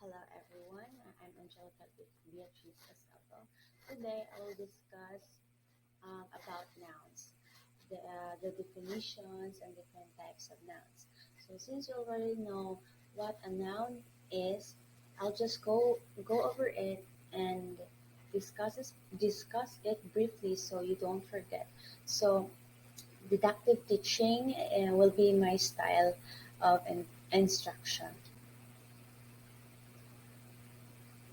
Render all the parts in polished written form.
Hello everyone, I'm Angelica with Beatrice Estavo. Today I will discuss about nouns, the definitions and different types of nouns. So since you already know what a noun is, I'll just go over it and discuss it briefly so you don't forget. So deductive teaching will be my style of instruction.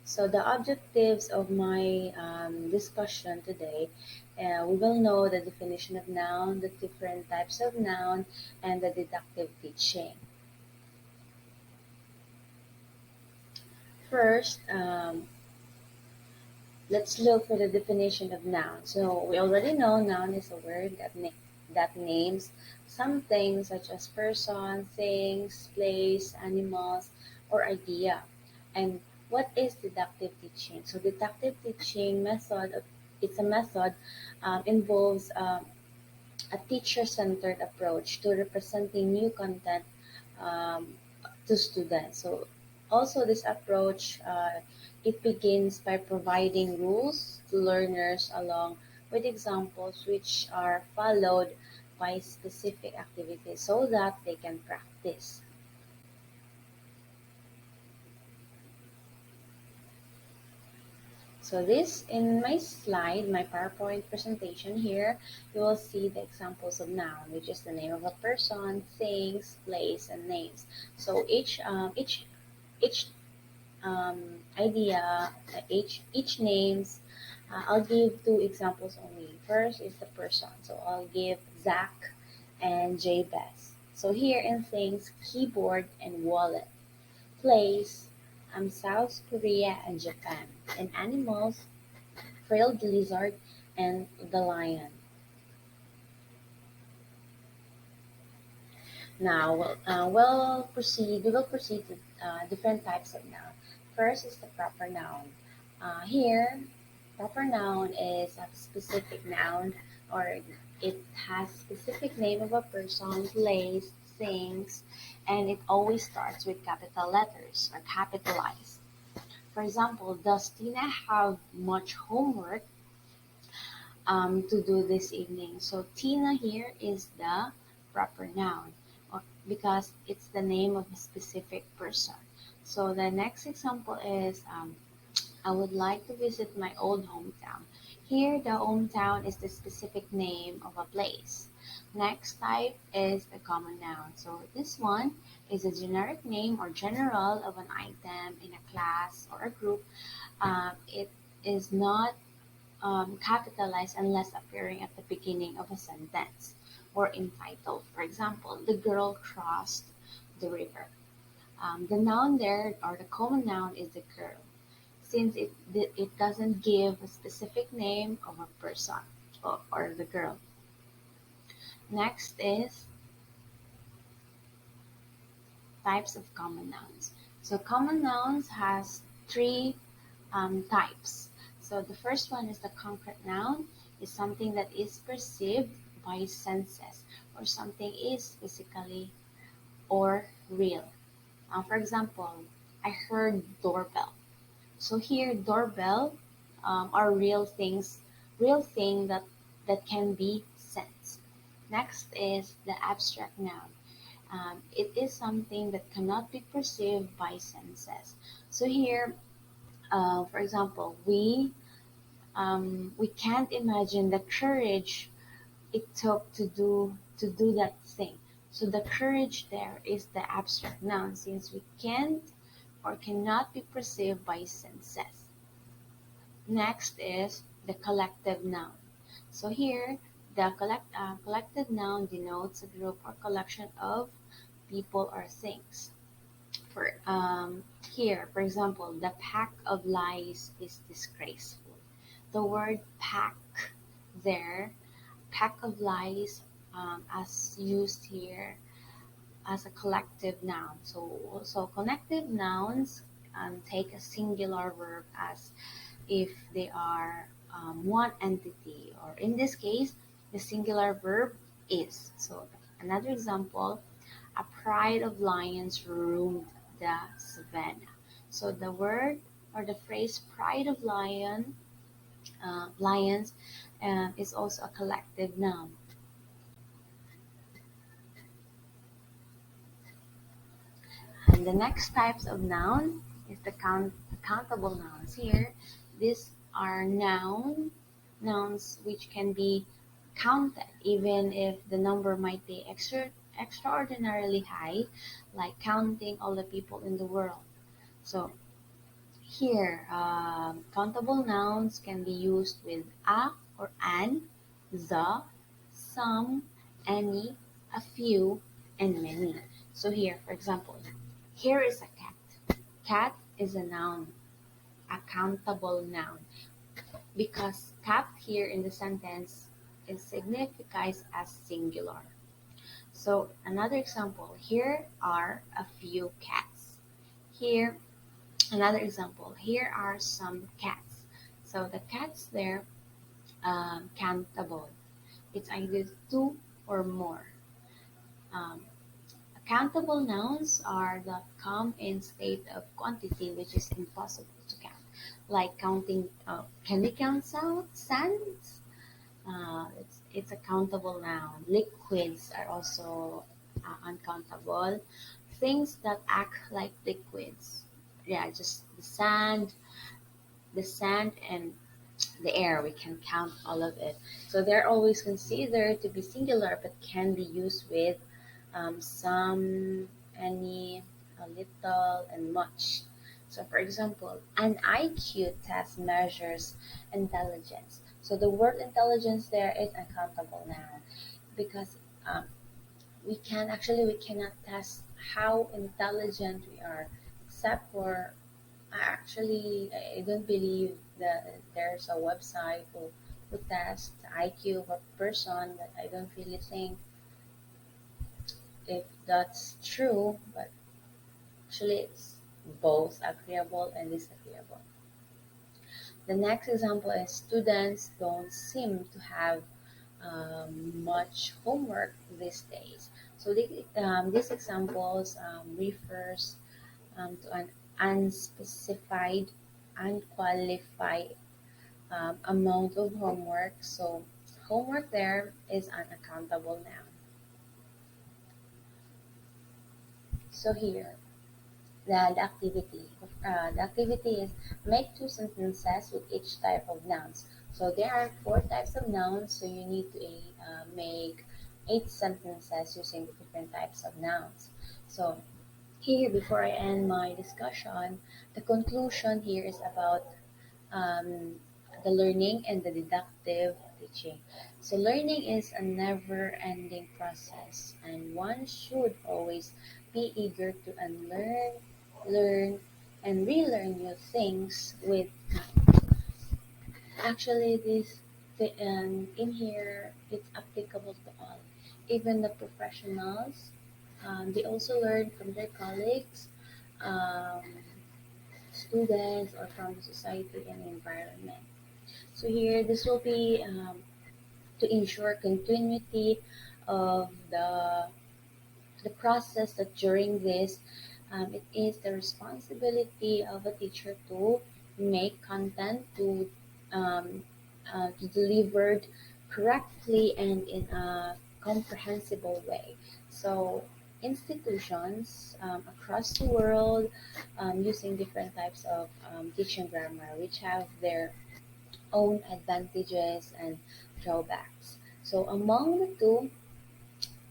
So the objectives of my discussion today, we will know the definition of noun, the different types of noun, and the deductive teaching. First, let's look for the definition of noun. So we already know noun is a word that names something such as person, things, place, animals, or idea. And what is deductive teaching? So deductive teaching it's a method involves a teacher-centered approach to representing new content um, to students. So also this approach, it begins by providing rules to learners along with examples which are followed by specific activities so that they can practice. So this in my slide, my PowerPoint presentation here, you will see the examples of noun, which is the name of a person, things, place, and names. So each idea, each names. I'll give two examples only. First is the person, so I'll give Zach and Jabez. So here in things, keyboard and wallet. Place, South Korea and Japan. And animals, frilled lizard and the lion. Now, we will proceed to different types of noun. First is the proper noun. Here, proper noun is a specific noun or it has specific name of a person, place, things, and it always starts with capital letters or capitalized. For example, does Tina have much homework to do this evening? So Tina here is the proper noun because it's the name of a specific person. So the next example is I would like to visit my old hometown. Here, the hometown is the specific name of a place. Next type is the common noun. So this one is a generic name or general of an item in a class or a group. It is not capitalized unless appearing at the beginning of a sentence or in title. For example, the girl crossed the river. The noun there or the common noun is the girl since it doesn't give a specific name of a person or the girl. Next is types of common nouns. So common nouns has three types. So the first one is the concrete noun is something that is perceived by senses or something is physically or real. For example, I heard doorbell. So here doorbell are real thing that can be sensed. Next is the abstract noun. It is something that cannot be perceived by senses. So here, for example, we can't imagine the courage it took to do that thing. So the courage there is the abstract noun since we can't or cannot be perceived by senses. Next is the collective noun. So here, the collective noun denotes a group or collection of people or things. For here, for example, the pack of lies is disgraceful. The word pack there, pack of lies, as used here as a collective noun. So connective nouns take a singular verb as if they are one entity, or in this case, the singular verb is. So another example, a pride of lions roamed the savannah. So the word or the phrase "pride of lions" is also a collective noun. And the next types of noun is the countable nouns. Here, these are nouns which can be counted, even if the number might be extraordinarily high, like counting all the people in the world. So here, countable nouns can be used with a or an, the, some, any, a few, and many. So here, for example, here is a cat. Cat is a noun, a countable noun, because cat here in the sentence is signifies as singular. So another example, here are a few cats. Here, another example, here are some cats. So the cats there, countable. It's either two or more. Um, Countable nouns are that come in state of quantity which is impossible to count, like counting. Can we count sands? It's a countable noun. Liquids are also uncountable. Things that act like liquids. Yeah, just the sand and the air. We can count all of it. So they're always considered to be singular, but can be used with some, any, a little, and much. So, for example, an IQ test measures intelligence. So the word intelligence there is uncountable now, because um, we cannot test how intelligent we are, except for I don't believe that there's a website who tests the IQ of a person, but I don't really think if that's true, but actually it's both agreeable and disagreeable. The next example is students don't seem to have much homework these days. So these examples refers to an unspecified, unqualified amount of homework. So homework there is unaccountable now. So here, the activity. The activity is make two sentences with each type of nouns. So there are four types of nouns, so you need to make 8 sentences using the different types of nouns. So here, before I end my discussion, the conclusion here is about um, the learning and the deductive teaching. So, learning is a never ending process, and one should always be eager to unlearn, learn, and relearn new things with actually in here it's applicable to all, even the professionals. They also learn from their colleagues, um, students, or from the society and environment. So here, this will be to ensure continuity of the process that during this, it is the responsibility of a teacher to make content um, to delivered correctly and in a comprehensible way. So institutions across the world using different types of teaching grammar, which have their own advantages and drawbacks. So among the two,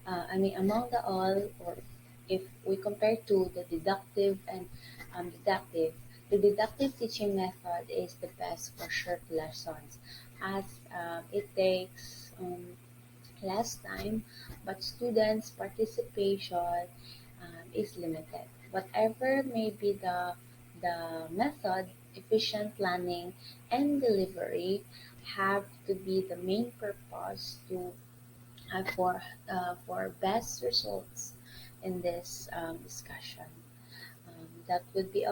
among the all, or if we compare to the deductive and deductive, the deductive teaching method is the best for short lessons, as it takes less time, but students' participation is limited. Whatever may be the method, efficient planning and delivery have to be the main purpose to for best results in this discussion. That would be all.